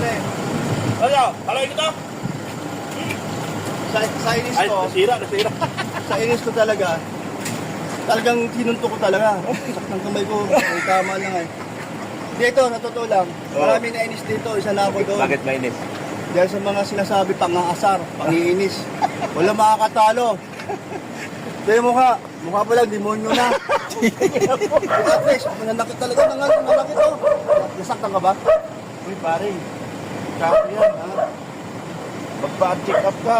Pre, Ano? Kalahin ito? sa inis Ay, ko, nasira. sa inis ko talaga, talagang sinuntok ko talaga. Saktan kamay ko, may tama lang eh. Dito, natotoo lang, marami na inis dito, isa na ako doon. Bakit mainit? Dahil sa mga sinasabi, pang-aasar, pangiinis. Wala makakatalo. Ito yung mukha pa lang, demonyo na. At least, mananakit talaga ng mananakit to. Nasaktan ka ba? Uy, pare. Kapo yan, ha? Magpa-check up ka.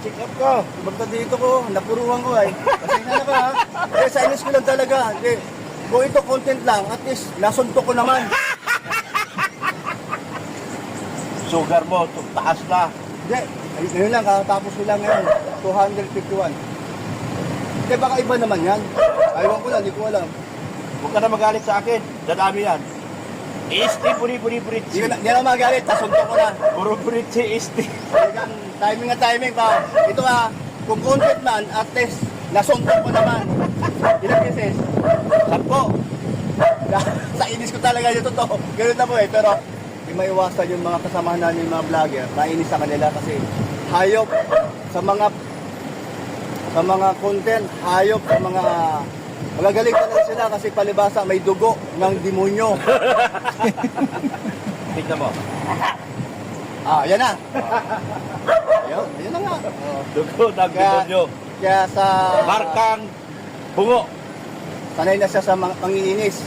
Check up ka. Basta dito ko, napuruhan ko ay. Pasensya na ka ha. Kaya sa inis ko lang talaga. Hindi. Kung ito content lang, at least nasuntok ko naman. Sugar mo, taas na. Hindi. Ayun lang, tapos ko lang ngayon. 251. Hindi, baka iba naman yan. Aywan ko lang, hindi ko alam. Huwag ka na magalit sa akin. Dadami yan. Isti, Hindi puri-puri-puritsi. na magalit, nasuntok ko na. Puro puritsi, isti. Talagang timing na timing pa. Ito kung content man, at least nasuntok ko naman. Ilang beses? 10. Sa inis ko talaga yung totoo. Ganun na po eh. Pero hindi maiwasan yung mga kasamahan namin, yung mga vlogger. Nainis sa kanila kasi hayop sa mga content, hayop sa mga magagaling talaga sila kasi palibasa may dugo ng demonyo. Tignan mo. Yan na. Ayun na nga. Dugo ng demonyo. Kaya sa Markang bungo. sanay na siya sa pangiinis.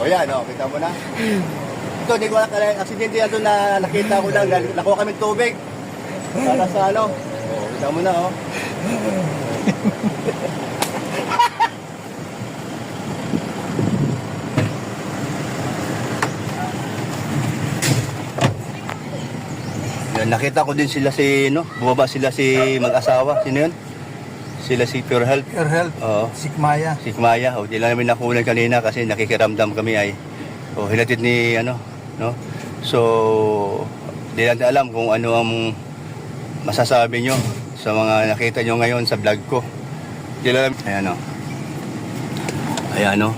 Yan, kita mo na. Ito, hindi ko na aksidente yan doon na nakita ko lang. Nakuha kami tubig. Para sa kita mo na, Yan, nakita ko din sila bumaba sila si mag-asawa. Sino yun? Sila si Pure Health. Pure Health, Oo. Sikmaya. Si Maya, di lang namin nakunan kanina kasi nakikiramdam kami ay hinatid ni no? So, di lang alam kung ano ang masasabi nyo sa mga nakita nyo ngayon sa vlog ko. Di lang ayan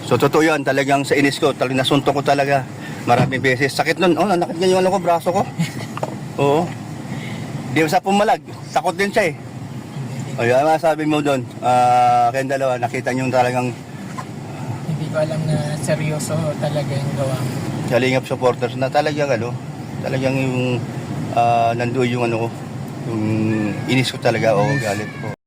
So, totoo yan, talagang sa inis ko, talagang nasuntok ko talaga maraming beses. Sakit nun, nakit nga yung braso ko. Oo. Di sa pumalag, takot din siya eh. Ano masabi mo doon? Kayong dalawa, nakita nyo talagang Hindi ko alam na seryoso talaga yung gawa mo. Kalingap supporters na talagang talagang yung nandoon yung yung inis ko talaga o galit ko.